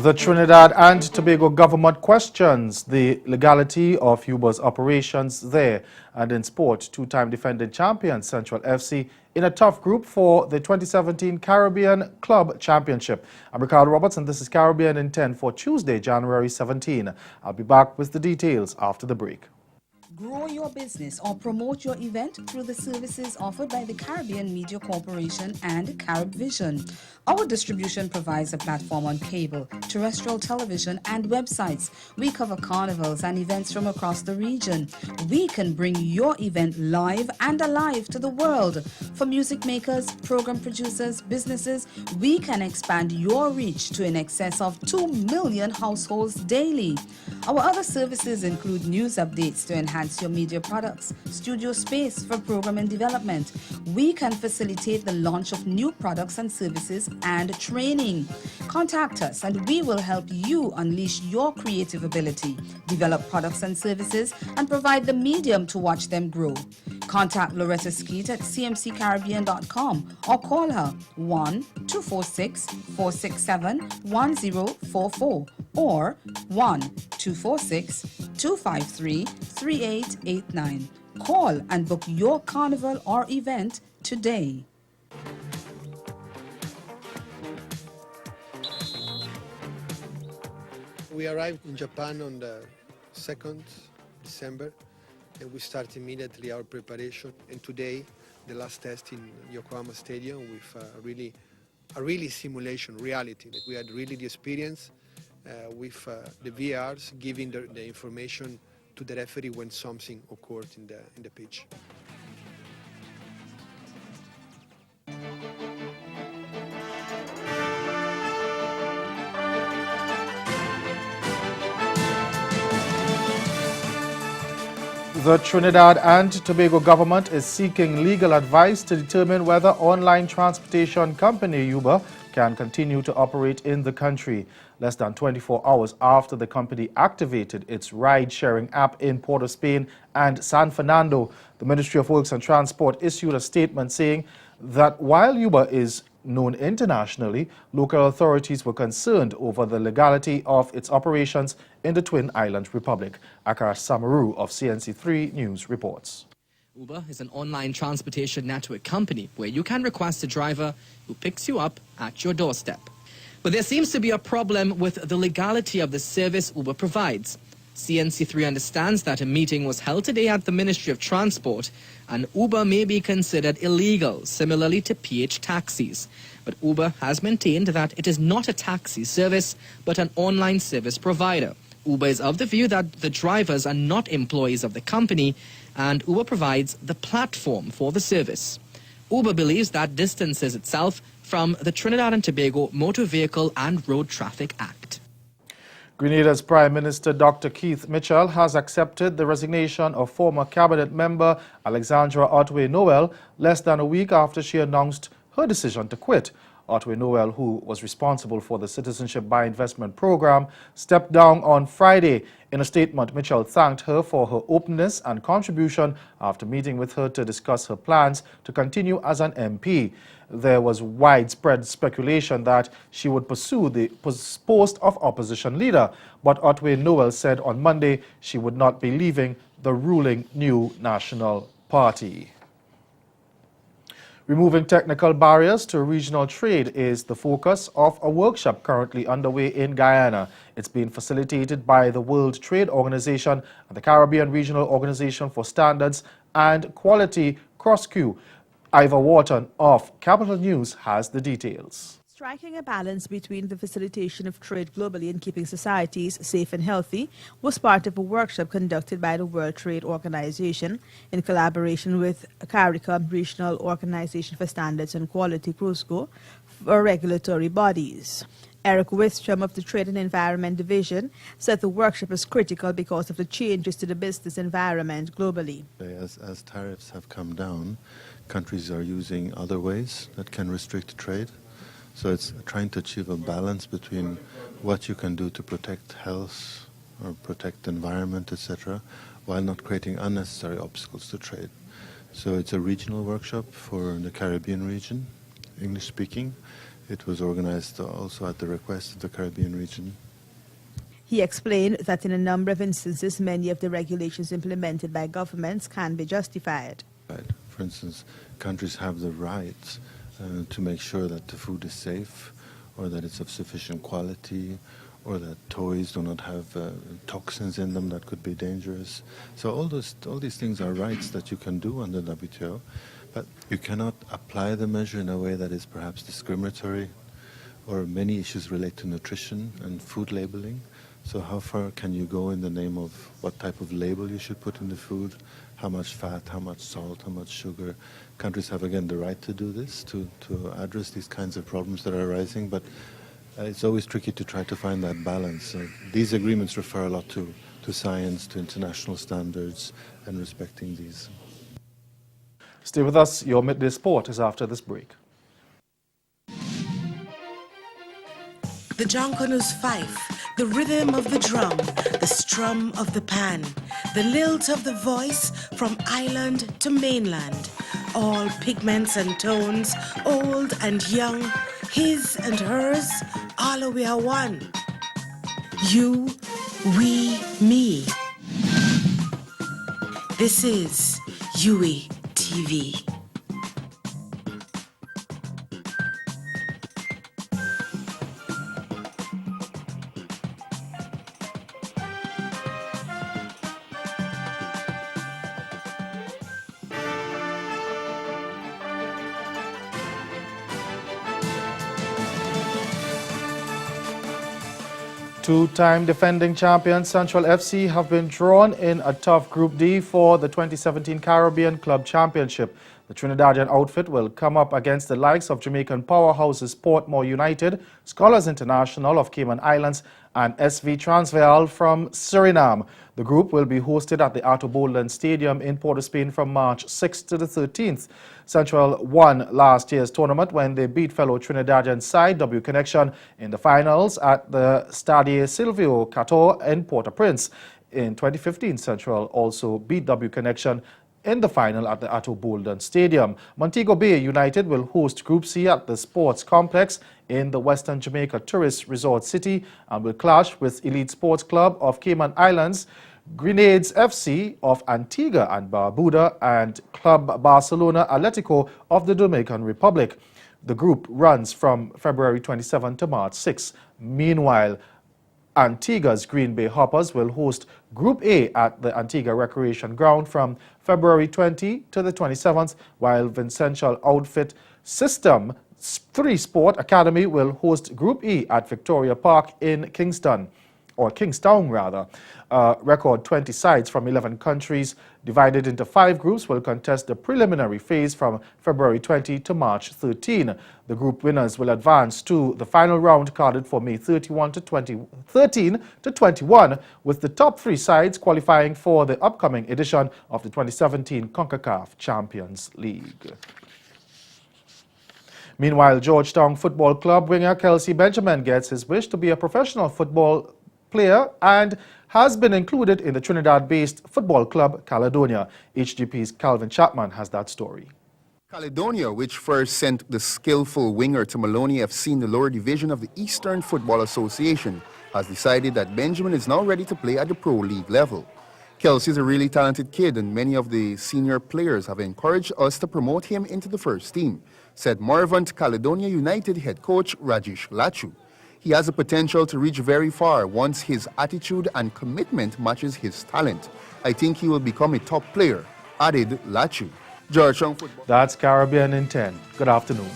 The Trinidad and Tobago government questions the legality of Uber's operations there. And in sport, two-time defending champion Central FC in a tough group for the 2017 Caribbean Club Championship. I'm Ricardo Roberts and this is Caribbean in 10 for Tuesday, January 17. I'll be back with the details after the break. Grow your business or promote your event through the services offered by the Caribbean Media Corporation and CaribVision. Our distribution provides a platform on cable, terrestrial television, and websites. We cover carnivals and events from across the region. We can bring your event live and alive to the world. For music makers, program producers, businesses, we can expand your reach to in excess of 2 million households daily. Our other services include news updates to enhance your media products, studio space for program and development. We can facilitate the launch of new products and services and training. Contact us and we will help you unleash your creative ability, develop products and services, and provide the medium to watch them grow. Contact Loretta Skeet at cmccaribbean.com or call her 1-246-467-1044 or 1-246-253-3889. Call and book your carnival or event today. We arrived in Japan on the 2nd December and we start immediately our preparation. And today, the last test in Yokohama Stadium with a really simulation, reality, that we had really the experience with the VRs giving the information to the referee when something occurred in the pitch. The Trinidad and Tobago government is seeking legal advice to determine whether online transportation company Uber can continue to operate in the country. Less than 24 hours after the company activated its ride-sharing app in Port of Spain and San Fernando, the Ministry of Works and Transport issued a statement saying that while Uber is known internationally, local authorities were concerned over the legality of its operations in the Twin Islands Republic. Akash Samaru of CNC3 News reports. Uber is an online transportation network company where you can request a driver who picks you up at your doorstep. But there seems to be a problem with the legality of the service Uber provides. CNC3 understands that a meeting was held today at the Ministry of Transport and Uber may be considered illegal, similarly to PH taxis. But Uber has maintained that it is not a taxi service, but an online service provider. Uber is of the view that the drivers are not employees of the company and Uber provides the platform for the service. Uber believes that distances itself from the Trinidad and Tobago Motor Vehicle and Road Traffic Act. Grenada's Prime Minister Dr. Keith Mitchell has accepted the resignation of former cabinet member Alexandra Otway-Noel less than a week after she announced her decision to quit. Otway-Noel, who was responsible for the Citizenship by Investment program, stepped down on Friday. In a statement, Mitchell thanked her for her openness and contribution after meeting with her to discuss her plans to continue as an MP. There was widespread speculation that she would pursue the post of opposition leader, but Otway-Noel said on Monday she would not be leaving the ruling New National Party. Removing technical barriers to regional trade is the focus of a workshop currently underway in Guyana. It's being facilitated by the World Trade Organization and the Caribbean Regional Organization for Standards and Quality, CROSQ. Ivor Wharton of Capital News has the details. Striking a balance between the facilitation of trade globally and keeping societies safe and healthy was part of a workshop conducted by the World Trade Organization in collaboration with CARICOM Regional Organization for Standards and Quality, CROSQ, for regulatory bodies. Eric Wistrom of the Trade and Environment Division said the workshop is critical because of the changes to the business environment globally. As tariffs have come down, countries are using other ways that can restrict trade. So it's trying to achieve a balance between what you can do to protect health or protect the environment, etc., while not creating unnecessary obstacles to trade. So it's a regional workshop for the Caribbean region, English speaking, It was organized also at the request of the Caribbean region. He explained that in a number of instances, many of the regulations implemented by governments can be justified. For instance, countries have the right to make sure that the food is safe, or that it's of sufficient quality, or that toys do not have toxins in them that could be dangerous. So all these things are rights that you can do under WTO, but you cannot apply the measure in a way that is perhaps discriminatory, or many issues relate to nutrition and food labeling. So how far can you go in the name of what type of label you should put in the food, how much fat, how much salt, how much sugar? Countries have, again, the right to do this, to address these kinds of problems that are arising, but it's always tricky to try to find that balance. These agreements refer a lot to science, to international standards, and respecting these. Stay with us. Your Midday Sport is after this break. The Jonkonu's fife, the rhythm of the drum, the strum of the pan, the lilt of the voice from island to mainland. All pigments and tones, old and young, his and hers, all we are one. You, we, me. This is Yui TV. Two-time defending champions Central FC have been drawn in a tough Group D for the 2017 Caribbean Club Championship. The Trinidadian outfit will come up against the likes of Jamaican powerhouses Portmore United, Scholars International of Cayman Islands, and SV Transvaal from Suriname. The group will be hosted at the Arthur Bolden Stadium in Port of Spain from March 6th to the 13th. Central won last year's tournament when they beat fellow Trinidadian side W Connection in the finals at the Stadio Silvio Cator in Port-au-Prince. In 2015, Central also beat W Connection in the final at the Arthur Bolden Stadium. Montego Bay United will host Group C at the Sports Complex in the Western Jamaica Tourist Resort City and will clash with Elite Sports Club of Cayman Islands, Grenades FC of Antigua and Barbuda, and Club Barcelona Atletico of the Dominican Republic. The group runs from February 27 to March 6. Meanwhile, Antigua's Green Bay Hoppers will host Group A at the Antigua Recreation Ground from February 20 to the 27th, while Vincential outfit System 3 Sport Academy will host Group E at Victoria Park in Kingstown. Record 20 sides from 11 countries divided into 5 groups will contest the preliminary phase from February 20 to March 13. The group winners will advance to the final round carded for May 13 to 21, with the top 3 sides qualifying for the upcoming edition of the 2017 CONCACAF Champions League. Meanwhile, Georgetown Football Club winger Kelsey Benjamin gets his wish to be a professional football player and has been included in the Trinidad-based football club Caledonia. HGP's Calvin Chapman has that story. Caledonia, which first sent the skillful winger to Maloney FC in the lower division of the Eastern Football Association, has decided that Benjamin is now ready to play at the Pro League level. Kelsey is a really talented kid, and many of the senior players have encouraged us to promote him into the first team, said Morvant Caledonia United head coach Rajesh Lachu. He has the potential to reach very far once his attitude and commitment matches his talent. I think he will become a top player, added Lachu. Georgetown Football. That's Caribbean in 10. Good afternoon.